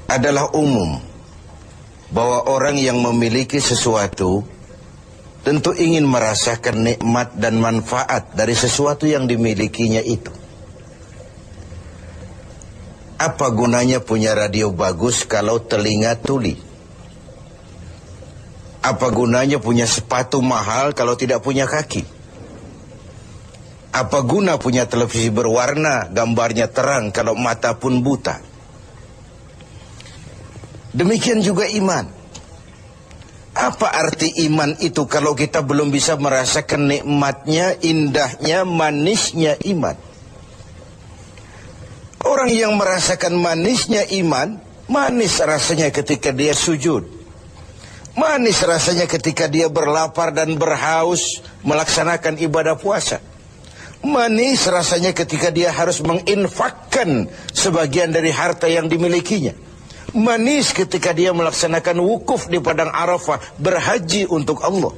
adalah umum bahwa orang yang memiliki sesuatu tentu ingin merasakan nikmat dan manfaat dari sesuatu yang dimilikinya itu. Apa gunanya punya radio bagus kalau telinga tuli? Apa gunanya punya sepatu mahal kalau tidak punya kaki? Apa guna punya televisi berwarna, gambarnya terang kalau mata pun buta? Demikian juga iman. Apa arti iman itu kalau kita belum bisa merasakan nikmatnya, indahnya, manisnya iman? Orang yang merasakan manisnya iman, manis rasanya ketika dia sujud. Manis rasanya ketika dia berlapar dan berhaus melaksanakan ibadah puasa. Manis rasanya ketika dia harus menginfakkan sebagian dari harta yang dimilikinya. Manis ketika dia melaksanakan wukuf di padang Arafah, berhaji untuk Allah.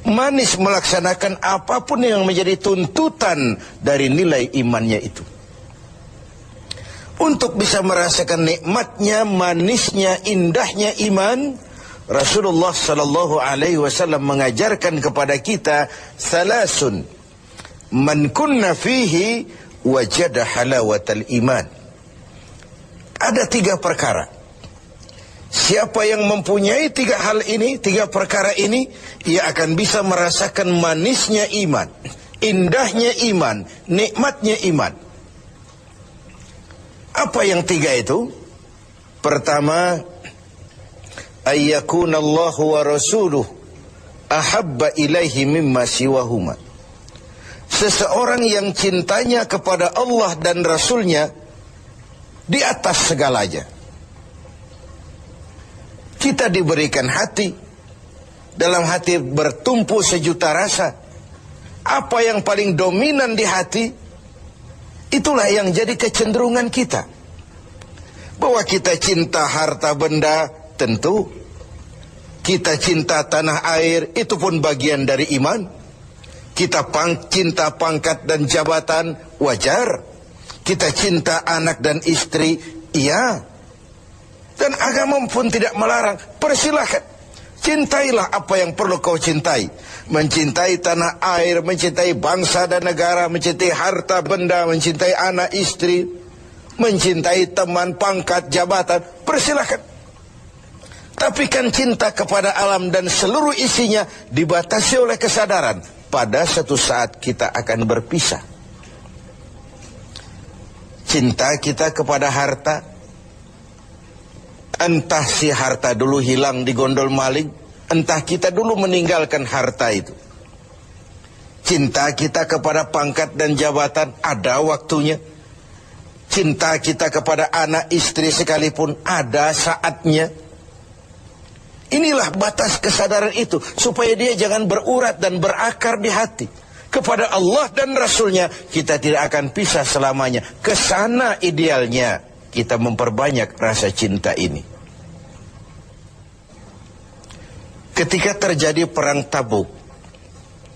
Manis melaksanakan apapun yang menjadi tuntutan dari nilai imannya itu. Untuk bisa merasakan nikmatnya, manisnya, indahnya iman, Rasulullah sallallahu alaihi wasallam mengajarkan kepada kita salasun man kunna fihi wajada halawatal iman. Ada 3 perkara. Siapa yang mempunyai 3 hal ini, 3 perkara ini, ia akan bisa merasakan manisnya iman, indahnya iman, nikmatnya iman. Apa yang 3 itu? Pertama, ayyakuna Allahu wa rasuluh ahabba ilaihi mimma siwahuma. Seseorang yang cintanya kepada Allah dan Rasulnya di atas segalanya. Kita diberikan hati, dalam hati bertumpu sejuta rasa. Apa yang paling dominan di hati, itulah yang jadi kecenderungan kita. Bahwa kita cinta harta benda, tentu. Kita cinta tanah air, itu pun bagian dari iman. Kita cinta pangkat dan jabatan, wajar. Kita cinta anak dan istri, iya. Dan agama pun tidak melarang, persilahkan. Cintailah apa yang perlu kau cintai. Mencintai tanah air, mencintai bangsa dan negara, mencintai harta benda, mencintai anak istri, mencintai teman, pangkat, jabatan, persilahkan. Tapi kan cinta kepada alam dan seluruh isinya dibatasi oleh kesadaran. Pada suatu saat kita akan berpisah. Cinta kita kepada harta, entah si harta dulu hilang di gondol maling, entah kita dulu meninggalkan harta itu. Cinta kita kepada pangkat dan jabatan ada waktunya. Cinta kita kepada anak istri sekalipun ada saatnya. Inilah batas kesadaran itu, supaya dia jangan berurat dan berakar di hati. Kepada Allah dan Rasulnya kita tidak akan pisah selamanya. Kesana idealnya kita memperbanyak rasa cinta ini. Ketika terjadi perang Tabuk,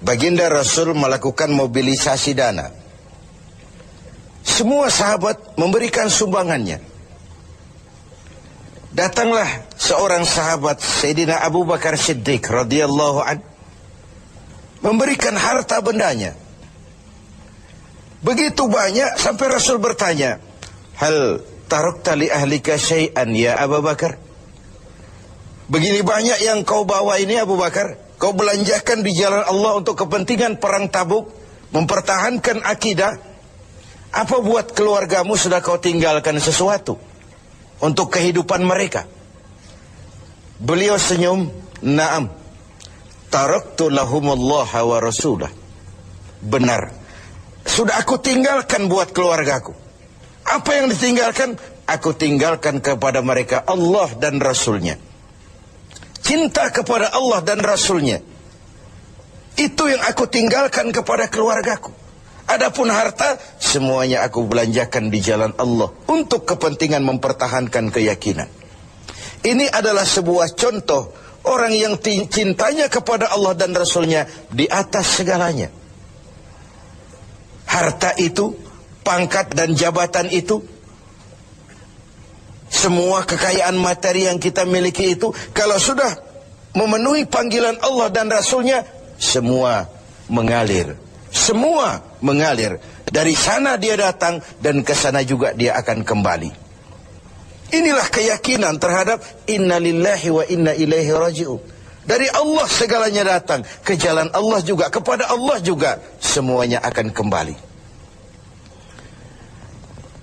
baginda Rasul melakukan mobilisasi dana. Semua sahabat memberikan sumbangannya. Datanglah seorang sahabat, Sayyidina Abu Bakar Siddiq radhiyallahu an, memberikan harta bendanya. Begitu banyak sampai Rasul bertanya, hal tarakta li ahlika syai'an ya Abu Bakar? Begini banyak yang kau bawa ini Abu Bakar, kau belanjakan di jalan Allah untuk kepentingan perang Tabuk, mempertahankan akidah. Apa buat keluargamu sudah kau tinggalkan sesuatu untuk kehidupan mereka? Beliau senyum, na'am, taraktu lahumullaha wa rasulah. Benar, sudah aku tinggalkan buat keluargaku. Apa yang ditinggalkan? Aku tinggalkan kepada mereka Allah dan Rasulnya. Cinta kepada Allah dan Rasulnya, itu yang aku tinggalkan kepada keluargaku. Adapun harta, semuanya aku belanjakan di jalan Allah untuk kepentingan mempertahankan keyakinan. Ini adalah sebuah contoh orang yang cintanya kepada Allah dan Rasulnya di atas segalanya. Harta itu, pangkat dan jabatan itu, semua kekayaan materi yang kita miliki itu, kalau sudah memenuhi panggilan Allah dan Rasulnya, semua mengalir. Semua mengalir. Dari sana dia datang dan ke sana juga dia akan kembali. Inilah keyakinan terhadap inna lillahi wa inna ilaihi raji'un. Dari Allah segalanya datang, ke jalan Allah juga, kepada Allah juga semuanya akan kembali.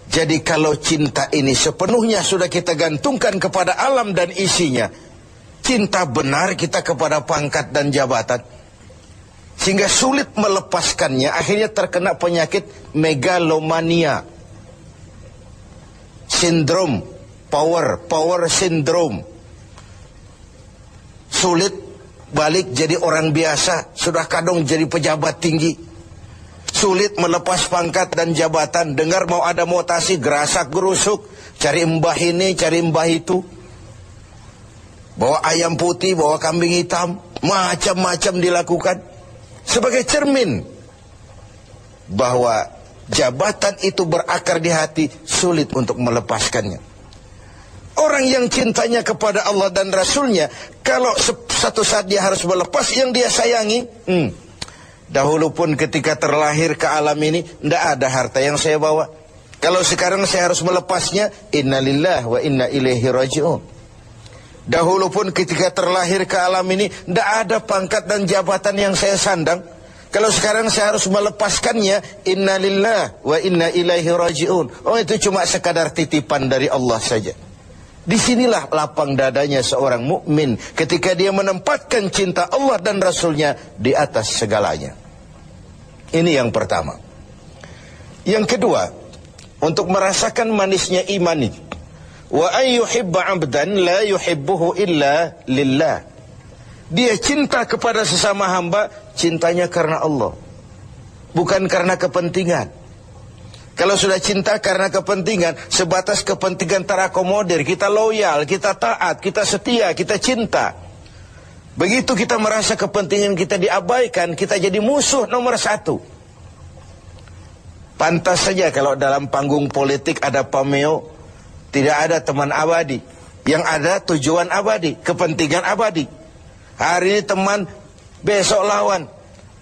Jadi kalau cinta ini sepenuhnya sudah kita gantungkan kepada alam dan isinya, cinta benar kita kepada pangkat dan jabatan, sehingga sulit melepaskannya, akhirnya terkena penyakit megalomania, sindrom, power syndrome. Sulit balik jadi orang biasa, sudah kadung jadi pejabat tinggi. Sulit melepas pangkat dan jabatan, dengar mau ada mutasi, gerasak gerusuk, cari mbah ini, cari mbah itu. Bawa ayam putih, bawa kambing hitam, macam-macam dilakukan. Sebagai cermin bahwa jabatan itu berakar di hati, sulit untuk melepaskannya. Orang yang cintanya kepada Allah dan Rasulnya, kalau satu saat dia harus melepas yang dia sayangi, dahulu pun ketika terlahir ke alam ini, tidak ada harta yang saya bawa. Kalau sekarang saya harus melepasnya, innalillah wa inna ilaihi raji'un. Dahulu pun ketika terlahir ke alam ini, tidak ada pangkat dan jabatan yang saya sandang. Kalau sekarang saya harus melepaskannya, innalillah wa inna ilaihi raji'un. Oh, itu cuma sekadar titipan dari Allah saja. Disinilah lapang dadanya seorang mukmin ketika dia menempatkan cinta Allah dan Rasulnya di atas segalanya. Ini yang pertama. Yang kedua, untuk merasakan manisnya iman ini, wa ayyuhibba 'abdan la yuhibbuhu illa lillah. Dia cinta kepada sesama hamba, cintanya karena Allah, bukan karena kepentingan. Kalau sudah cinta karena kepentingan, sebatas kepentingan terakomodir, kita loyal, kita taat, kita setia, kita cinta. Begitu kita merasa kepentingan kita diabaikan, kita jadi musuh nomor satu. Pantas saja kalau dalam panggung politik ada pameo, tidak ada teman abadi. Yang ada tujuan abadi, kepentingan abadi. Hari ini teman, besok lawan.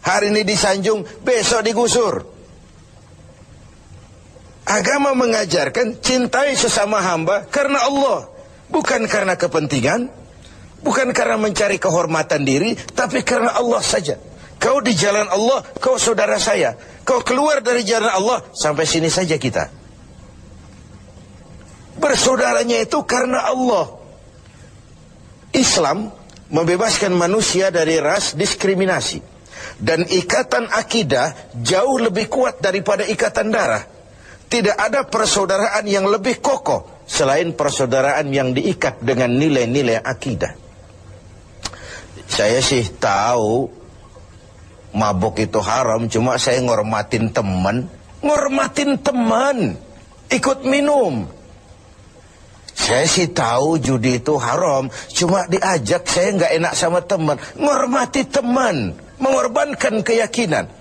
Hari ini disanjung, besok digusur. Agama mengajarkan cintai sesama hamba karena Allah, bukan karena kepentingan, bukan karena mencari kehormatan diri, tapi karena Allah saja. Kau di jalan Allah, kau saudara saya. Kau keluar dari jalan Allah, sampai sini saja kita. Bersaudaranya itu karena Allah. Islam membebaskan manusia dari ras diskriminasi, dan ikatan akidah jauh lebih kuat daripada ikatan darah. Tidak ada persaudaraan yang lebih kokoh selain persaudaraan yang diikat dengan nilai-nilai akidah. Saya sih tahu mabuk itu haram, cuma saya ngormatin teman. Ngormatin teman, ikut minum. Saya sih tahu judi itu haram, cuma diajak saya nggak enak sama teman. Ngormati teman, mengorbankan keyakinan.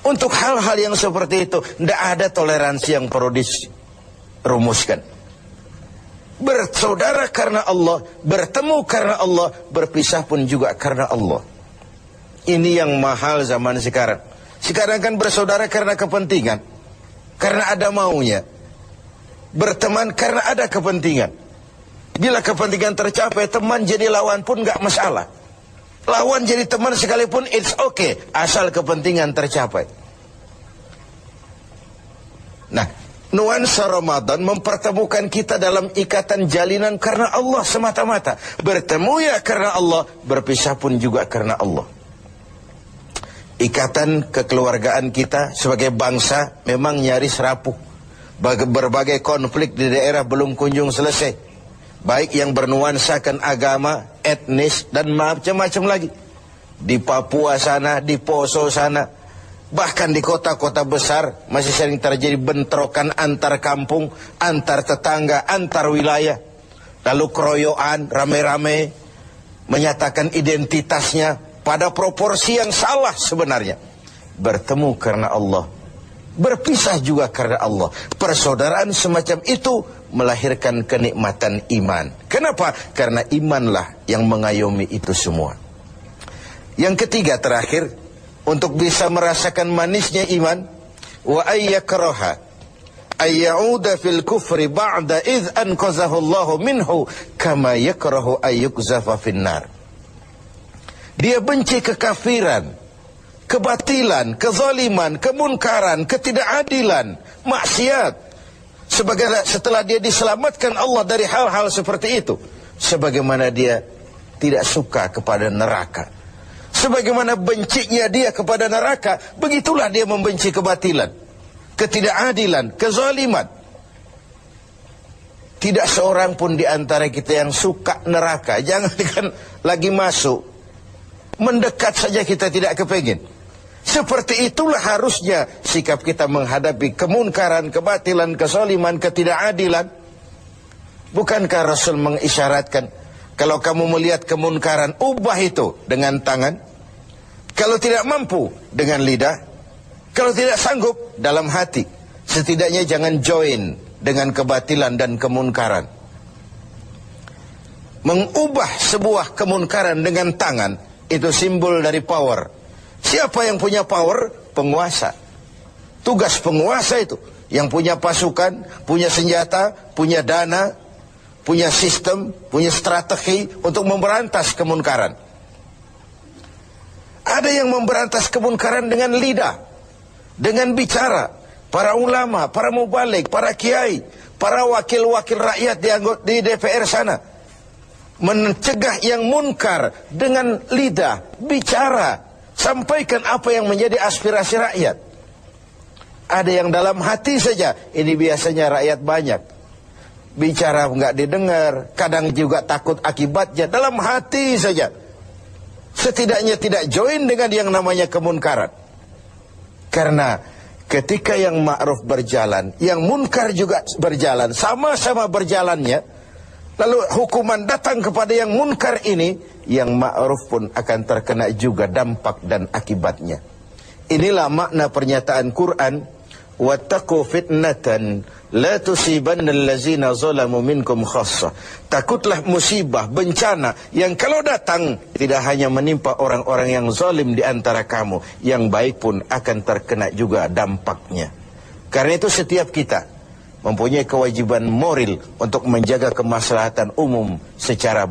Untuk hal-hal yang seperti itu, tidak ada toleransi yang perlu dirumuskan. Bersaudara karena Allah, bertemu karena Allah, berpisah pun juga karena Allah. Ini yang mahal zaman sekarang. Sekarang kan bersaudara karena kepentingan, karena ada maunya. Berteman karena ada kepentingan. Bila kepentingan tercapai, teman jadi lawan pun nggak masalah. Lawan jadi teman sekalipun it's okay, asal kepentingan tercapai. Nah, nuansa Ramadan mempertemukan kita dalam ikatan jalinan karena Allah semata-mata. Bertemu ya karena Allah, berpisah pun juga karena Allah. Ikatan kekeluargaan kita sebagai bangsa memang nyaris rapuh. Berbagai konflik di daerah belum kunjung selesai. Baik yang bernuansakan agama, etnis, dan macam-macam lagi. Di Papua sana, di Poso sana, bahkan di kota-kota besar masih sering terjadi bentrokan antar kampung, antar tetangga, antar wilayah. Lalu keroyokan, rame-rame, menyatakan identitasnya pada proporsi yang salah sebenarnya. Bertemu karena Allah, berpisah juga karena Allah. Persaudaraan semacam itu melahirkan kenikmatan iman. Kenapa? Karena imanlah yang mengayomi itu semua. Yang ketiga terakhir, untuk bisa merasakan manisnya iman, wa ayyakraha ayyauda fil kufri ba'da idh anqazahu Allahu minhu kama yakrahu ayyukzafa finnar. Dia benci kekafiran, kebatilan, kezaliman, kemunkaran, ketidakadilan, maksiat. Setelah dia diselamatkan Allah dari hal-hal seperti itu, sebagaimana dia tidak suka kepada neraka, sebagaimana bencinya dia kepada neraka, begitulah dia membenci kebatilan, ketidakadilan, kezaliman. Tidak seorang pun di antara kita yang suka neraka. Jangankan lagi masuk, mendekat saja kita tidak kepengin. Seperti itulah harusnya sikap kita menghadapi kemunkaran, kebatilan, kezaliman, ketidakadilan. Bukankah Rasul mengisyaratkan, kalau kamu melihat kemunkaran, ubah itu dengan tangan. Kalau tidak mampu, dengan lidah. Kalau tidak sanggup, dalam hati. Setidaknya jangan join dengan kebatilan dan kemunkaran. Mengubah sebuah kemunkaran dengan tangan, itu simbol dari power. Siapa yang punya power? Penguasa. Tugas penguasa itu, yang punya pasukan, punya senjata, punya dana, punya sistem, punya strategi untuk memberantas kemunkaran. Ada yang memberantas kemunkaran dengan lidah, dengan bicara. Para ulama, para mubalik, para kiai, para wakil-wakil rakyat di DPR sana, mencegah yang munkar dengan lidah, bicara. Sampaikan apa yang menjadi aspirasi rakyat. Ada yang dalam hati saja, ini biasanya rakyat banyak. Bicara nggak didengar, kadang juga takut akibatnya, dalam hati saja. Setidaknya tidak join dengan yang namanya kemunkaran. Karena ketika yang ma'ruf berjalan, yang munkar juga berjalan, sama-sama berjalannya, lalu hukuman datang kepada yang munkar ini, yang ma'ruf pun akan terkena juga dampak dan akibatnya. Inilah makna pernyataan Quran, wattaqu fitnatan la tusibanna allazina zalamu minkum khassah. Takutlah musibah, bencana yang kalau datang tidak hanya menimpa orang-orang yang zalim di antara kamu, yang baik pun akan terkena juga dampaknya. Karena itu setiap kita mempunyai kewajiban moral untuk menjaga kemaslahatan umum secara